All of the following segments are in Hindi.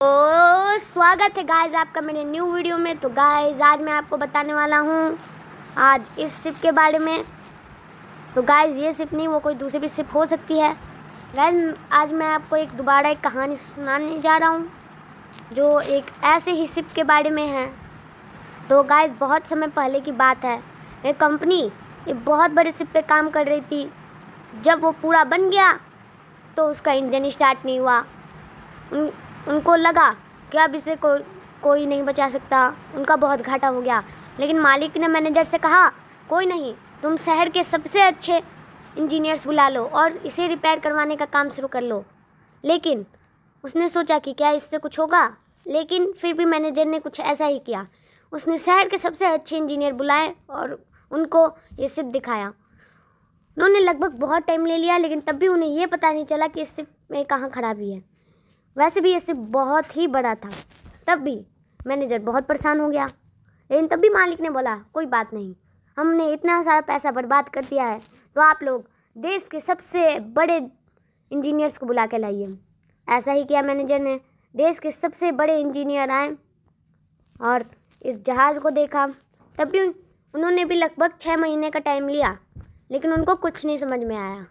तो स्वागत है गाइस आपका मेरे न्यू वीडियो में। तो गाइस आज मैं आपको बताने वाला हूँ आज इस शिप के बारे में। तो गाइस ये शिप नहीं, वो कोई दूसरी भी शिप हो सकती है। गाइस आज मैं आपको दोबारा एक कहानी सुनाने जा रहा हूँ जो एक ऐसे ही शिप के बारे में है। तो गाइस बहुत समय पहले की बात है, एक कंपनी एक बहुत बड़े शिप पे काम कर रही थी। जब वो पूरा बन गया तो उसका इंजन स्टार्ट नहीं हुआ। उनको लगा कि अब इसे कोई नहीं बचा सकता, उनका बहुत घाटा हो गया। लेकिन मालिक ने मैनेजर से कहा, कोई नहीं, तुम शहर के सबसे अच्छे इंजीनियर्स बुला लो और इसे रिपेयर करवाने का काम शुरू कर लो। लेकिन उसने सोचा कि क्या इससे कुछ होगा, लेकिन फिर भी मैनेजर ने कुछ ऐसा ही किया। उसने शहर के सबसे अच्छे इंजीनियर बुलाए और उनको ये शिप दिखाया। उन्होंने लगभग बहुत टाइम ले लिया, लेकिन तब भी उन्हें ये पता नहीं चला कि इस शिप में कहाँ खराबी है। वैसे भी ये शिप बहुत ही बड़ा था। तब भी मैनेजर बहुत परेशान हो गया, लेकिन तब भी मालिक ने बोला, कोई बात नहीं, हमने इतना सारा पैसा बर्बाद कर दिया है, तो आप लोग देश के सबसे बड़े इंजीनियर्स को बुला के लाइए। ऐसा ही किया मैनेजर ने। देश के सबसे बड़े इंजीनियर आए और इस जहाज़ को देखा। तब भी उन्होंने भी लगभग 6 महीने का टाइम लिया, लेकिन उनको कुछ नहीं समझ में आया।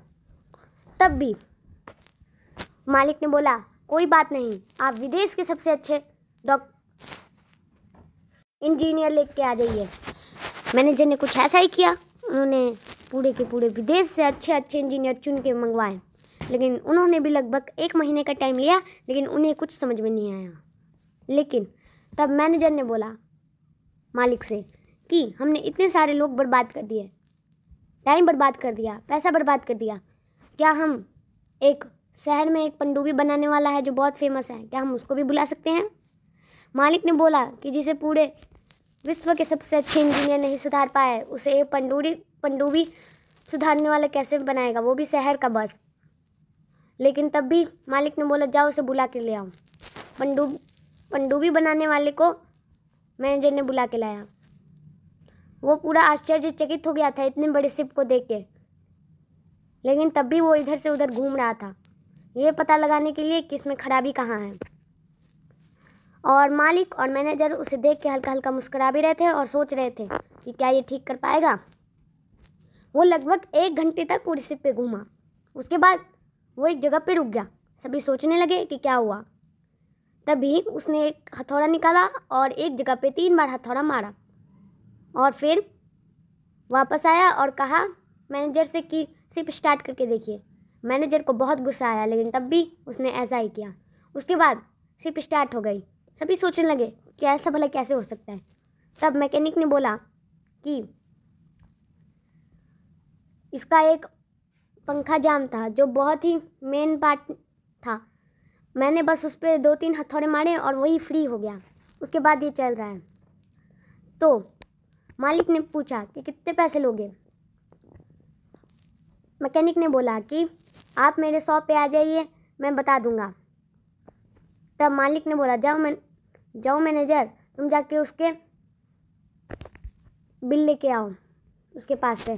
तब भी मालिक ने बोला, कोई बात नहीं, आप विदेश के सबसे अच्छे इंजीनियर लेके आ जाइए। मैनेजर ने कुछ ऐसा ही किया। उन्होंने पूरे के पूरे विदेश से अच्छे अच्छे इंजीनियर चुन के मंगवाए, लेकिन उन्होंने भी लगभग 1 महीने का टाइम लिया, लेकिन उन्हें कुछ समझ में नहीं आया। लेकिन तब मैनेजर ने बोला मालिक से कि हमने इतने सारे लोग बर्बाद कर दिए, टाइम बर्बाद कर दिया, पैसा बर्बाद कर दिया, क्या हम एक शहर में एक पनडुब्बी बनाने वाला है जो बहुत फेमस है, क्या हम उसको भी बुला सकते हैं? मालिक ने बोला कि जिसे पूरे विश्व के सबसे अच्छे इंजीनियर नहीं सुधार पाए, उसे एक पनडुब्बी सुधारने वाला कैसे बनाएगा, वो भी शहर का बस। लेकिन तब भी मालिक ने बोला, जाओ उसे बुला के ले आओ। पनडुब्बी बनाने वाले को मैनेजर ने बुला के लाया। वो पूरा आश्चर्यचकित हो गया था इतने बड़े शिप को देख के, लेकिन तब भी वो इधर से उधर घूम रहा था ये पता लगाने के लिए कि इसमें खराबी कहाँ है। और मालिक और मैनेजर उसे देख के हल्का हल्का मुस्कुरा भी रहे थे और सोच रहे थे कि क्या ये ठीक कर पाएगा। वो लगभग 1 घंटे तक पूरी शिप पे घूमा। उसके बाद वो एक जगह पे रुक गया। सभी सोचने लगे कि क्या हुआ। तभी उसने एक हथौड़ा निकाला और एक जगह पे 3 बार हथौड़ा मारा और फिर वापस आया और कहा मैनेजर से कि शिप स्टार्ट करके देखिए। मैनेजर को बहुत गुस्सा आया, लेकिन तब भी उसने ऐसा ही किया। उसके बाद शिप स्टार्ट हो गई। सभी सोचने लगे कि ऐसा भला कैसे हो सकता है। तब मैकेनिक ने बोला कि इसका एक पंखा जाम था जो बहुत ही मेन पार्ट था। मैंने बस उस पर 2-3 हथौड़े मारे और वही फ्री हो गया। उसके बाद ये चल रहा है। तो मालिक ने पूछा कि कितने पैसे लोगे। मैकेनिक ने बोला कि आप मेरे शॉप पे आ जाइए, मैं बता दूंगा। तब मालिक ने बोला, जाओ मैनेजर, तुम जाके उसके बिल लेके आओ उसके पास से।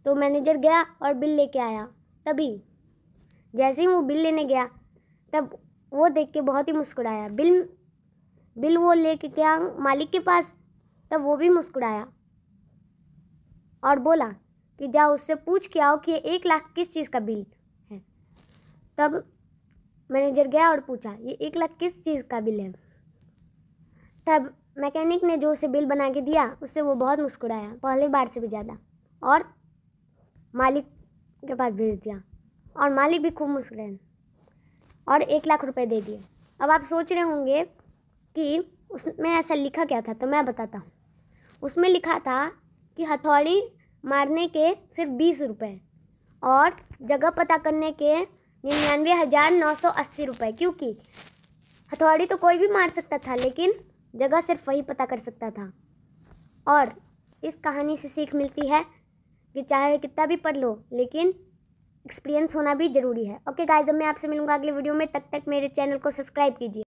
तो मैनेजर गया और बिल लेके आया। तभी जैसे ही वो बिल लेने गया, तब वो देख के बहुत ही मुस्कुराया। बिल वो लेके गया मालिक के पास। तब वो भी मुस्कुराया और बोला कि जाओ उससे पूछ के आओ कि 1 लाख किस चीज़ का बिल है। तब मैनेजर गया और पूछा, ये 1 लाख किस चीज़ का बिल है। तब मैकेनिक ने जो उसे बिल बना के दिया, उससे वो बहुत मुस्कुराया, पहले बार से भी ज़्यादा, और मालिक के पास भेज दिया। और मालिक भी खूब मुस्कुराए और 1 लाख रुपए दे दिए। अब आप सोच रहे होंगे कि उसमें ऐसा लिखा क्या था, तो मैं बताता हूँ। उसमें लिखा था कि हथौड़ी मारने के सिर्फ 20 रुपये और जगह पता करने के 99,980 रुपये, क्योंकि हथौड़ी तो कोई भी मार सकता था, लेकिन जगह सिर्फ वही पता कर सकता था। और इस कहानी से सीख मिलती है कि चाहे कितना भी पढ़ लो, लेकिन एक्सपीरियंस होना भी ज़रूरी है। ओके गाइस, अब मैं आपसे मिलूंगा अगले वीडियो में। तब तक मेरे चैनल को सब्सक्राइब कीजिए।